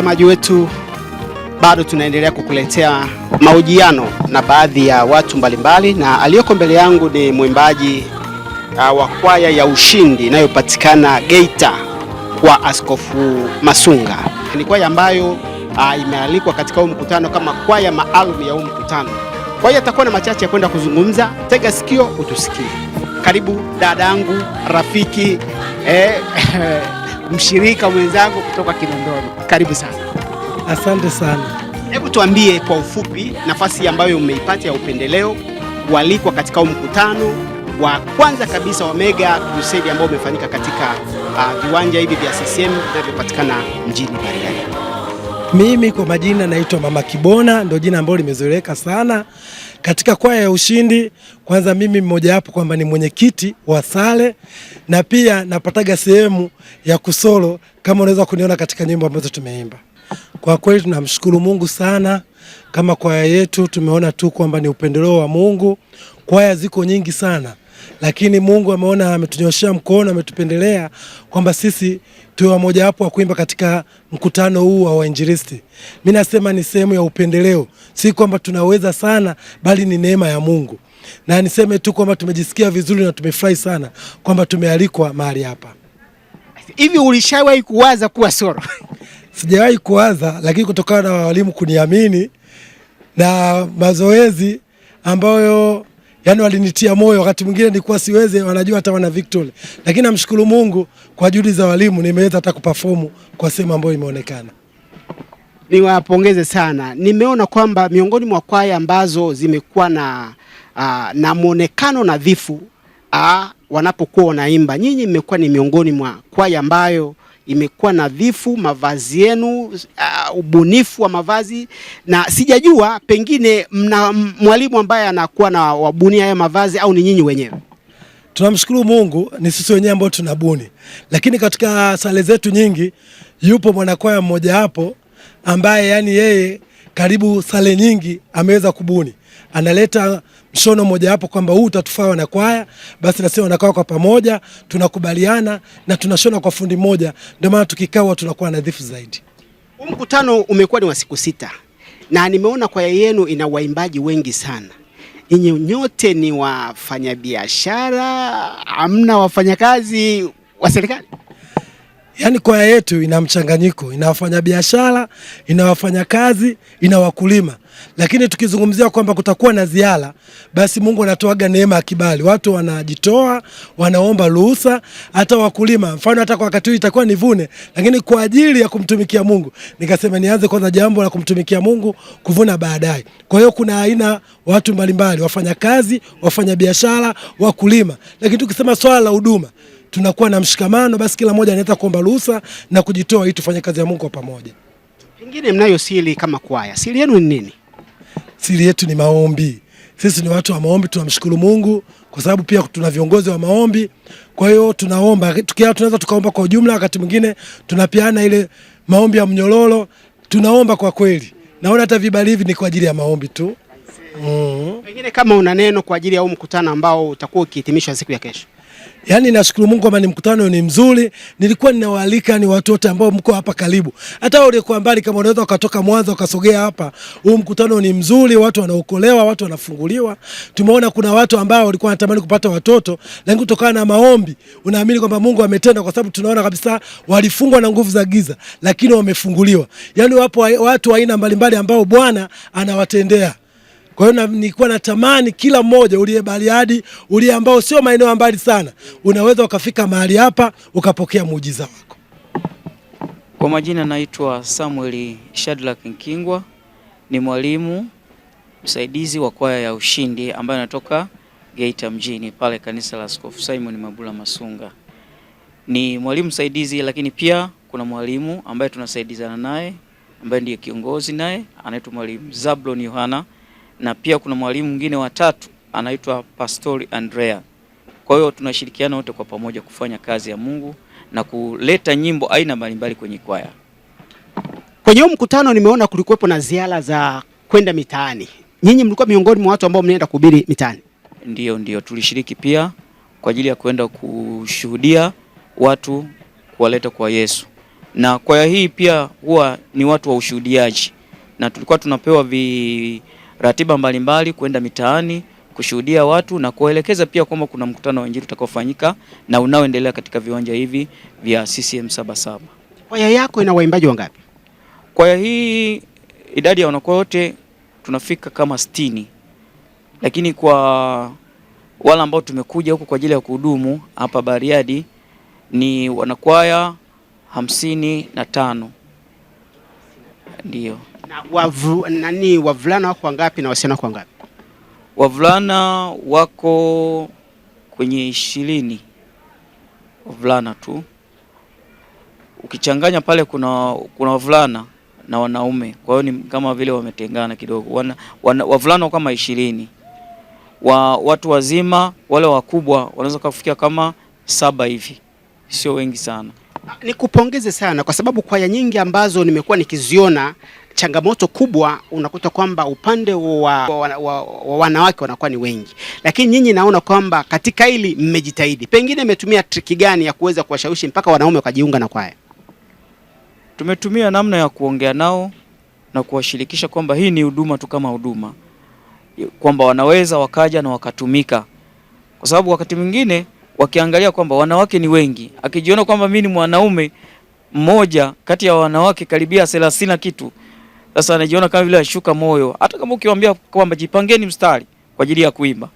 Mtazamaji wetu, bado tunaendelea kukuletea mahojiano na baadhi ya watu mbalimbali, na aliyoko mbele yangu ni mwimbaji wa kwaya ya Ushindi inayopatikana Geita kwa Askofu Masunga. Ni kwaya ambayo imealikwa katika huu mkutano kama kwaya maalum ya huu mkutano. Kwa hiyo atakuwa na machache ya kwenda kuzungumza. Tega sikio utusikie. Karibu dadangu, rafiki, mshirika mwenzangu kutoka Kinondoni. Karibu sana. Asante sana. Hebu tuambie kwa ufupi nafasi ambayo umeipata ya upendeleo kualikwa katika huu mkutano wa kwanza kabisa wa Mega Crusade ambao umefanyika katika viwanja hivi vya CCM vinavyopatikana mjini Bariadi. Mimi kwa majina naitwa Mama Kibona, ndio jina ambalo limezoeleka sana katika kwaya ya Ushindi. Kwanza mimi mmoja wapo kwamba ni mwenyekiti wa sale, na pia napataga sehemu ya kusolo kama unaweza kuniona katika nyimbo ambazo tumeimba. Kwa kweli tunamshukuru Mungu sana. Kama kwaya yetu tumeona tu kwamba ni upendeleo wa Mungu. Kwaya ziko nyingi sana, lakini Mungu ameona, ametunyoshia mkono, ametupendelea kwamba sisi tuwe mmoja wapo wa kuimba katika mkutano huu wa wainjilisti. Mimi nasema ni sehemu ya upendeleo, si kwamba tunaweza sana, bali ni neema ya Mungu. Na niseme tu kwamba tumejisikia vizuri na tumefurahi sana kwamba tumealikwa mahali hapa. Hivi ulishawahi kuwaza kuwa solo? Sijawahi kuwaza, lakini kutokana na walimu kuniamini na mazoezi ambayo walinitia moyo, wakati mwingine nilikuwa siweze, wanajua hata wana Victory. Lakini namshukuru Mungu kwa juhudi za walimu nimeweza hata kuperform kwa sehemu ambayo imeonekana. Niwapongeze sana. Nimeona kwamba miongoni mwa kwaya ambazo zimekuwa na muonekano nadhifu wanapokuwa wanaimba, nyinyi mmekuwa ni miongoni mwa kwaya ambayo imekuwa nadhifu, mavazi yenu, ubunifu wa mavazi, na sijajua pengine mna mwalimu ambaye anakuwa na wabunia haya mavazi au ni nyinyi wenyewe? Tunamshukuru Mungu, ni sisi wenyewe ambao tunabuni, lakini katika sale zetu nyingi yupo mwanakwaya mmoja hapo ambaye yeye karibu sale nyingi ameweza kubuni. Analeta mshono mmoja hapo kwamba huu utatufaa wanakwaya, basi na sisi wanakwaya kwa pamoja tunakubaliana na tunashona kwa fundi mmoja, ndio maana tukikaa tunakuwa nadhifu zaidi. Mkutano umekuwa ni wa siku 6 na nimeona kwaya yenu ina waimbaji wengi sana. Ninyi nyote ni wafanyabiashara, hamna wafanyakazi wa serikali? Kwaya yetu ina mchanganyiko, ina wafanyabiashara, ina wafanyakazi, ina wakulima. Lakini tukizungumzia kwamba kutakuwa na ziara, basi Mungu anatoaga neema ya kibali. Watu wanajitoa, wanaomba ruhusa, hata wakulima. Mfano hata kwa wakati huu itakuwa nivune, lakini kwa ajili ya kumtumikia Mungu, nikasema nianze kwanza jambo la kumtumikia Mungu, kuvuna baadaye. Kwa hiyo kuna aina watu mbalimbali, wafanyakazi, wafanyabiashara, wakulima. Lakini tukisema swala la huduma, tunakuwa na mshikamano, basi kila mmoja anaweza kuomba ruhusa na kujitoa ili tufanye kazi ya Mungu kwa pamoja. Pengine mnayo siri kama kwaya. Siri yenu ni nini? Siri yetu ni maombi. Sisi ni watu wa maombi, tunamshukuru Mungu kwa sababu pia tuna viongozi wa maombi. Kwa hiyo tunaomba, tunaweza tukaomba kwa ujumla, wakati mwingine tunapiana ile maombi ya mnyororo, tunaomba kwa kweli. Naona hata vibali hivi ni kwa ajili ya maombi tu. Pengine kama una neno kwa ajili ya huu mkutano ambao utakuwa ukihitimishwa siku ya kesho. Nashukuru Mungu kwamba ni mkutano ni mzuri. Nilikuwa ninawaalika ni watu wote ambao mko hapa karibu. Hata wale kwa mbali kama unaweza ukatoka Mwanza ukasogea hapa. Huu mkutano ni mzuri, watu wanaokolewa, watu wanafunguliwa. Tumeona kuna watu ambao walikuwa wanatamani kupata watoto, lakini kutokana na maombi unaamini kwamba Mungu ametenda, kwa sababu tunaona kabisa walifungwa na nguvu za giza lakini wamefunguliwa. Wapo watu aina mbalimbali ambao Bwana anawatendea. Kwa hiyo nilikuwa natamani kila mmoja uliye Bariadi, uliye ambao sio maeneo mbali sana, unaweza ukafika mahali hapa ukapokea muujiza wako. Kwa majina naitwa Samuel Shadrack Nkingwa, ni mwalimu msaidizi wa kwaya ya Ushindi ambayo natoka Geita mjini pale kanisa la Askofu Simon Mabula Masunga. Ni mwalimu msaidizi, lakini pia kuna mwalimu ambaye tunasaidizana naye ambaye ndiye kiongozi naye anaitwa mwalimu Zablon Yohana, na pia kuna mwalimu mwingine wa 3 anaitwa Pastori Andrea. Kwa hiyo tunashirikiana wote kwa pamoja kufanya kazi ya Mungu na kuleta nyimbo aina mbalimbali kwenye kwaya. Kwenye mkutano nimeona kulikuwepo na ziara za kwenda mitaani. Nyinyi mlikuwa miongoni mwa watu ambao mnaenda kuhubiri mitaani? Ndio tulishiriki pia kwa ajili ya kwenda kushuhudia watu, kuwaleta kwa Yesu. na kwaya hii pia huwa ni watu wa ushuhudiaji, na tulikuwa tunapewa ratiba mbalimbali kwenda mitaani kushuhudia watu na kuelekeza pia kwamba kuna mkutano wa Injili utakaofanyika na unaoendelea katika viwanja hivi vya CCM Sabasaba. Kwaya yako ina waimbaji wangapi? Kwaya hii idadi ya wanakwaya wote tunafika kama 60. Lakini kwa wale ambao tumekuja huku kwa ajili ya kuhudumu hapa Bariadi ni wanakwaya 55. Ndio. Na wavulana wako wangapi na wasichana wako wangapi? Wavulana wako kwenye 20. Wavulana tu. Ukichanganya pale kuna wavulana na wanaume. Kwa hiyo ni kama vile wametengana kidogo. Wavulana kama 20. Watu wazima wale wakubwa wanaweza kufikia kama 7 hivi. Sio wengi sana. Nikupongeze sana kwa sababu kwaya nyingi ambazo nimekuwa nikiziona, changamoto kubwa unakuta kwamba upande wa wanawake wanakuwa ni wengi, lakini nyinyi naona kwamba katika hili mmejitahidi. Pengine mmetumia triki gani ya kuweza kuwashawishi mpaka wanaume wakajiunga na kwaya? Tumetumia namna ya kuongea nao na kuwashirikisha kwamba hii ni huduma tu kama huduma, kwamba wanaweza wakaja na wakatumika, kwa sababu wakati mwingine wakiangalia kwamba wanawake ni wengi, akijiona kwamba mimi ni mwanaume mmoja kati ya wanawake karibia 30 kitu, sasa anajiona kama vile ashuka moyo. Hata kama ukiwaambia kwamba jipangeni mstari kwa ajili ya kuimba,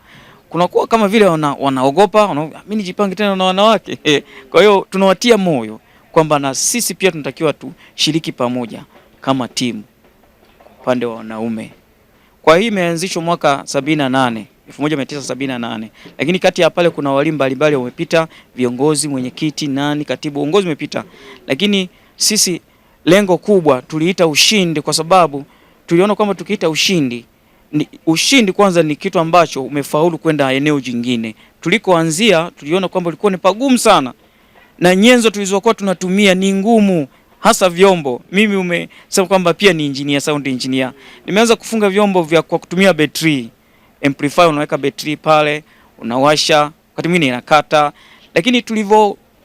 kunakuwa kama vile wanaogopa, mimi nijipange tena na wanawake. Kwa hiyo tunawatia moyo kwamba na sisi pia tunatakiwa tushiriki pamoja kama timu upande wa wanaume. Kwa hii imeanzishwa mwaka 1978, lakini kati ya pale kuna walimu mbalimbali wamepita, viongozi, mwenyekiti, katibu, uongozi umepita. Lakini sisi lengo kubwa tuliita ushindi, kwa sababu tuliona kwamba tukiita ushindi kwanza ni kitu ambacho umefaulu kwenda eneo jingine. Tulikoanzia tuliona kwamba ilikuwa ni pagumu sana na nyenzo tulizokuwa tunatumia ni ngumu, hasa vyombo. Mimi umesema kwamba pia ni engineer, sound engineer. Nimeanza kufunga vyombo kwa kutumia betri. Amplifier unaweka betri pale, unawasha, wakati mwingine inakata. Lakini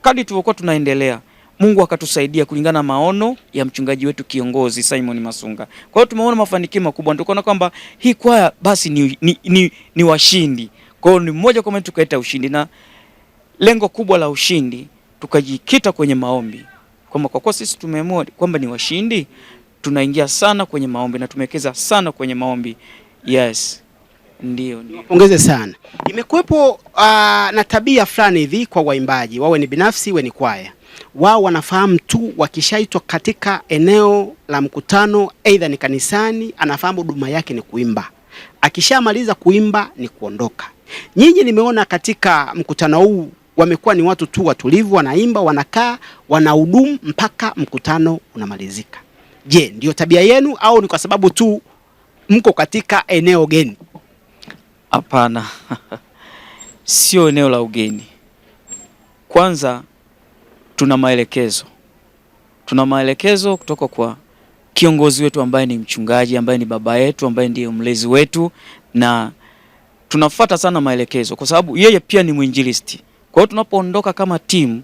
kadri tulivyokuwa tunaendelea, Mungu akatusaidia kulingana na maono ya mchungaji wetu kiongozi Simon Masunga. Kwa hiyo tumeona mafanikio makubwa. Tukaona kwamba hii kwaya basi ni washindi. Kwa hiyo ni mmoja kwa mmoja tukaita ushindi, na lengo kubwa la ushindi tukajikita kwenye maombi. Kwa kuwa sisi tumeamua kwamba ni washindi, tunaingia sana kwenye maombi na tumewekeza sana kwenye maombi. Yes. Ndio. Pongeze sana. Imekuwepo na tabia fulani hivi kwa waimbaji, wawe ni binafsi, wawe ni kwaya. Wao wanafahamu tu wakishaitwa katika eneo la mkutano, aidha ni kanisani, anafahamu huduma yake ni kuimba. Akishamaliza kuimba ni kuondoka. Nyinyi nimeona katika mkutano huu wamekuwa ni watu tu watulivu, wanaimba, wanakaa, wanahudumu mpaka mkutano unamalizika. Je, ndio tabia yenu au ni kwa sababu tu mko katika eneo geni? Hapana. Sio eneo la ugeni. Kwanza tuna maelekezo kutoka kwa kiongozi wetu ambaye ni mchungaji, ambaye ni baba yetu, ambaye ndiye mlezi wetu, na tunafuata sana maelekezo kwa sababu yeye pia ni mwinjilisti. Kwa hiyo tunapoondoka kama timu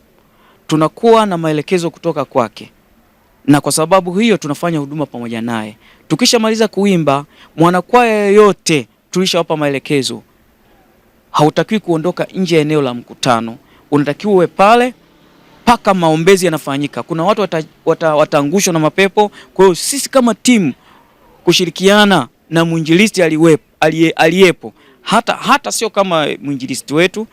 tunakuwa na maelekezo kutoka kwake, na kwa sababu hiyo tunafanya huduma pamoja naye. Tukishamaliza kuimba, mwanakwaya yote tulishawapa maelekezo. Hautakiwi kuondoka nje ya eneo la mkutano. Unatakiwa uwe pale paka maombezi yanafanyika. Kuna watu wataangushwa na mapepo. Kwa hiyo sisi kama timu kushirikiana na mwinjilisti aliyepo, hata sio kama mwinjilisti wetu,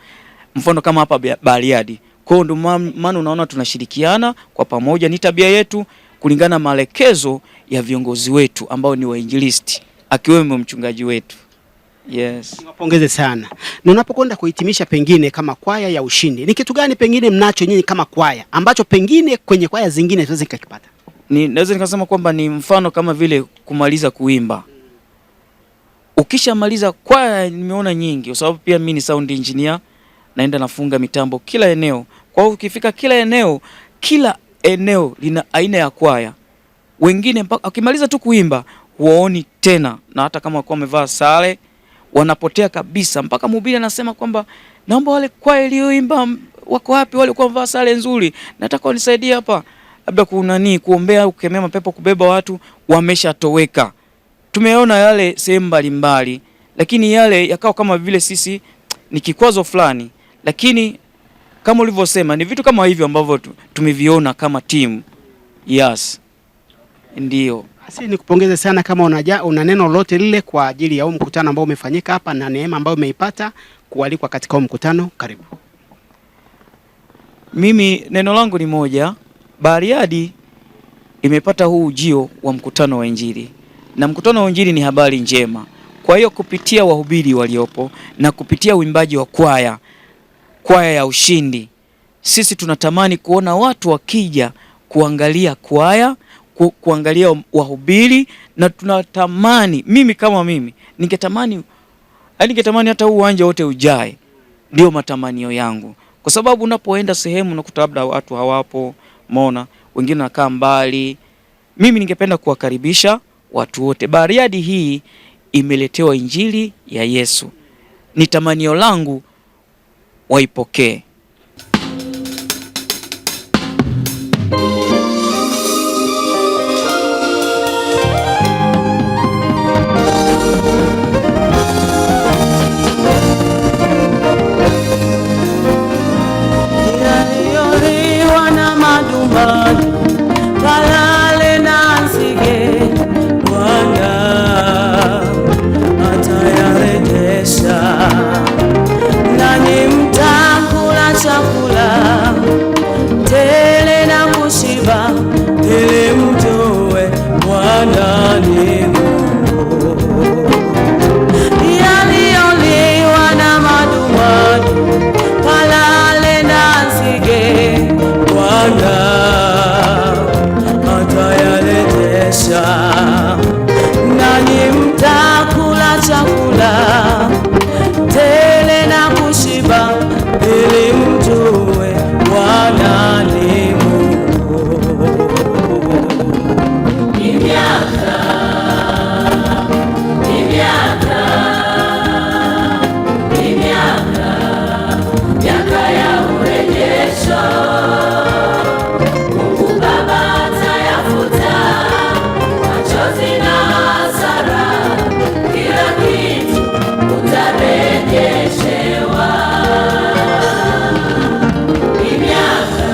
mfano kama hapa Bariadi. Kwa hiyo ndio maana unaona tunashirikiana kwa pamoja, ni tabia yetu kulingana na maelekezo ya viongozi wetu ambao ni wainjilisti, akiwemo mchungaji wetu. Yes. Niwapongeze sana. Na unapokwenda kuhitimisha pengine kama kwaya ya ushindi, ni kitu gani pengine mnacho nyinyi kama kwaya ambacho pengine kwenye kwaya zingine tuweze kukipata? Naweza nikasema kwamba ni mfano kama vile kumaliza kuimba. Ukishamaliza kwaya, nimeona nyingi kwa sababu pia mimi ni sound engineer, naenda nafunga mitambo kila eneo. Kwa hiyo ukifika kila eneo lina aina ya kwaya. Wengine mpaka akimaliza tu kuimba huoni tena, na hata kama kwa wamevaa sare wanapotea kabisa, mpaka mhubiri anasema kwamba naomba wale kwaya iliyoimba wako wapi, wale kwa wamevaa sare nzuri, nataka wanisaidie hapa. labda kuombea, kukemea mapepo, kubeba watu, wameshatoweka. Tumeona yale sehemu mbalimbali, lakini yale yakao kama vile sisi ni kikwazo fulani, lakini kama ulivyosema ni vitu kama hivyo ambavyo tumeviona kama timu. Yes. Ndio. Basi nikupongeze sana kama una neno lolote lile kwa ajili ya huu mkutano ambao umefanyika hapa na neema ambayo umeipata kualikwa katika huu mkutano. Karibu. Mimi neno langu ni moja. Bariadi imepata huu ujio wa mkutano wa Injili. Na mkutano wa Injili ni habari njema. Kwa hiyo kupitia wahubiri waliopo na kupitia uimbaji wa kwaya ya ushindi, sisi tunatamani kuona watu wakija kuangalia kwaya, kuangalia wahubiri, na tunatamani, mimi kama mimi ningetamani hata huu uwanja wote ujae. Ndio matamanio yangu, kwa sababu unapoenda sehemu unakuta labda watu hawapo, umeona, wengine wanakaa mbali. Mimi ningependa kuwakaribisha watu wote. Bariadi hii imeletewa Injili ya Yesu. Ni tamanio langu waipokee. Yaliyolewa na majumbani, kalale na nzige, Bwana atayarejesha. Nanyi mtakula chakula tele na kushiba, ili mjue Bwana ni Mungu. Yaliyoliwa na majumbani, kalale na nzige, Bwana atayarejesha. Nanyi mtakula chakula tele na kushiba, ili mjue Bwana ni Mungu. Ni miaka ya urejesho. Mungu Baba atayafuta machozi na hasara, kila kitu utarejeshewa. Ni miaka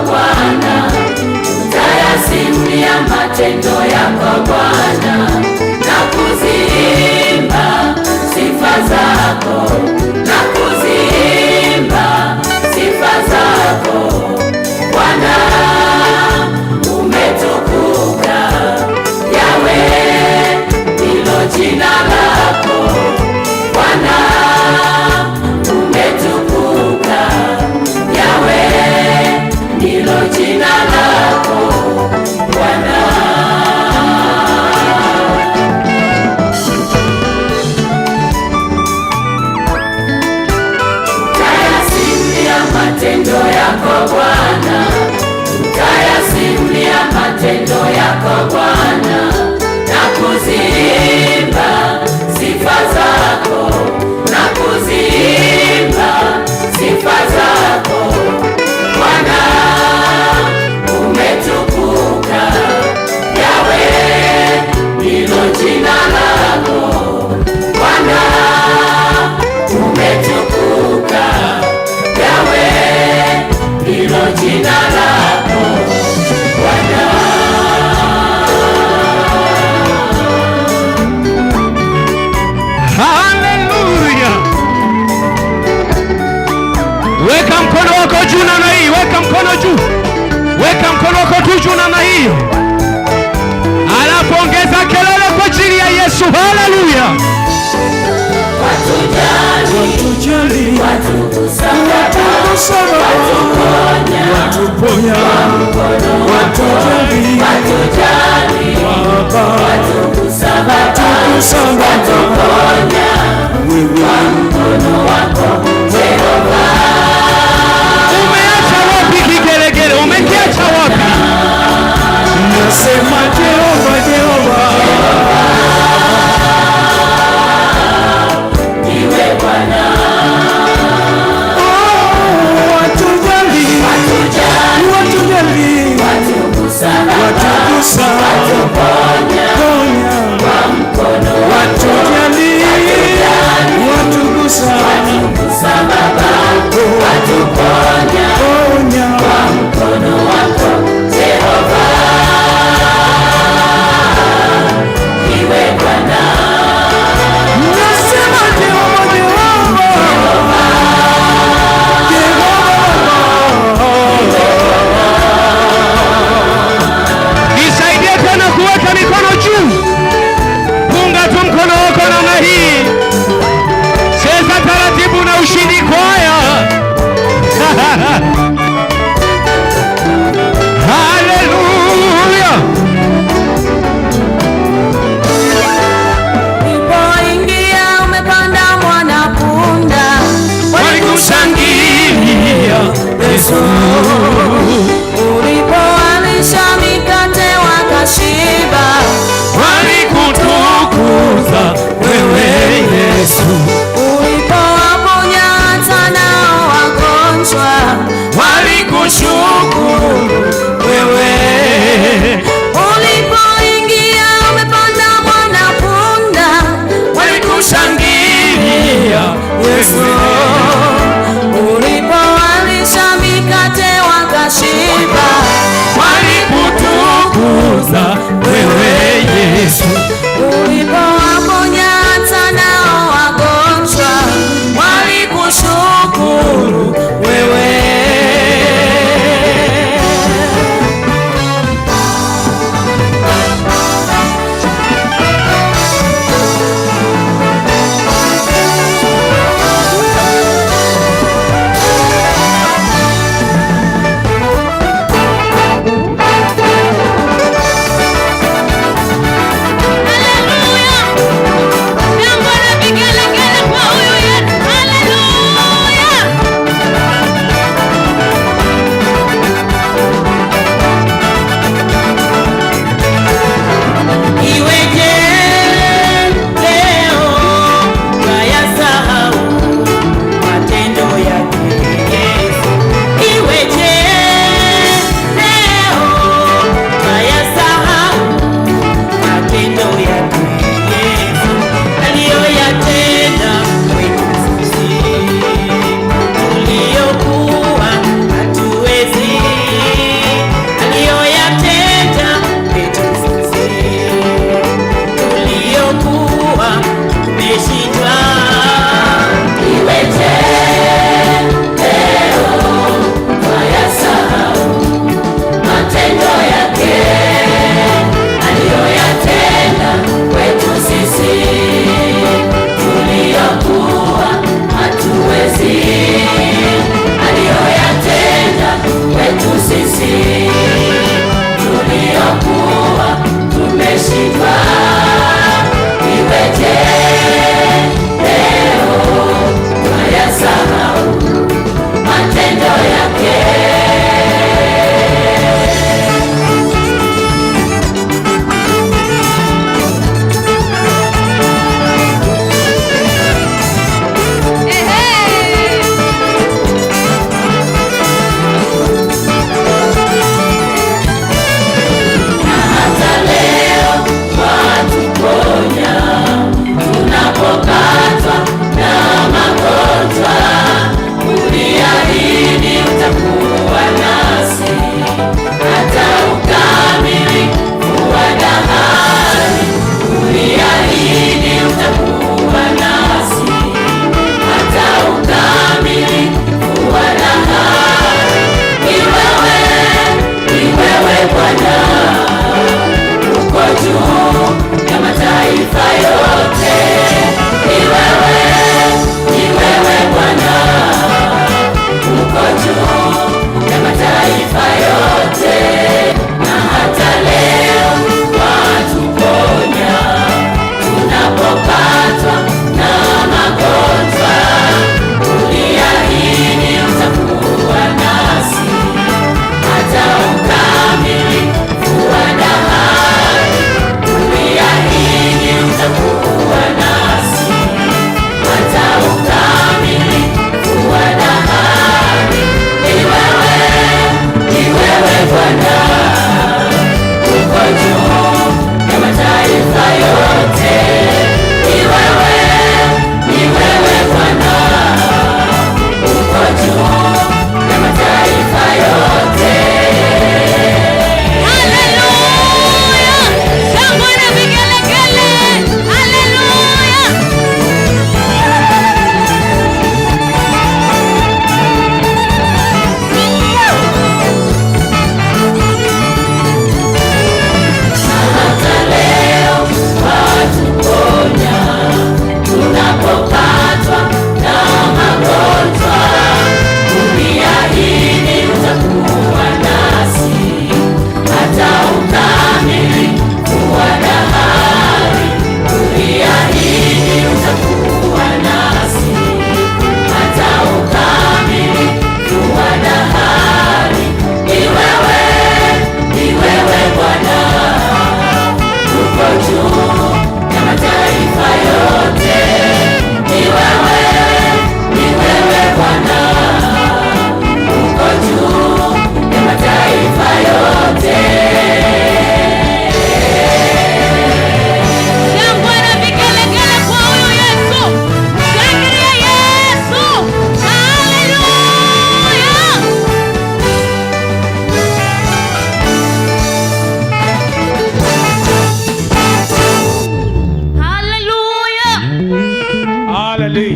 Bwana, tutayasimulia matendo yako Bwana, na kuziimba sifa zako, na kuziimba sifa zako Bwana. Umetukuka Yawe, ndilo jina lako Bwana. Umetukuka Yawe, ndilo jina lako Bwana. Tutayasimulia matendo yako Bwana, tutayasimulia matendo yako Bwana, na kuziimba sifa zako, na kuziimba sifa zako Bwana. Umetukuka Yawe, ndilo jina lako Bwana. Umetukuka Yawe, ndilo jina lako Bwana. Haleluya! Weka mkono wako juu namna hii, weka mkono juu, weka mkono wako juu namna hii, alafu ongeza kelele kwa ajili ya Yesu. Haleluya! Watujali, watukusanya, watuponya, watujali, watukusanya, watuponya kwa mkono wako Jehova. Umeacha wapi kigelegele? Umekiacha wapi? Nasema Jehova, Jehova, iwe Bwana. watujali, Watukusanya, watuponya kwa mkono wako, watugusa Baba, watuponya kwa mkono wako Jehova. Iwe Bwana. nasema Jehova, Jehova, nisaidie tena kuweka mikono juu. Punga tu mkono wako namna hii, cheza taratibu na ushindi kwaya. Haleluya! Ulipoingia umepanda mwanapunda, Walikushangilia Yesu, ulipowalisha mikate wakashiba, walikutukuza wewe Yesu, ulipowaponya hata nao wagonjwa, walikushukuru wewe. ulipoingia umepanda mwanapunda, Walikushangilia Yesu, ulipowalisha mikate wakashiba, walikutukuza wewe Yesu, ulipowaponya hata nao wagonjwa, walikushukuru wewe.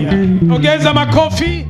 Haleluya, ongeza makofi.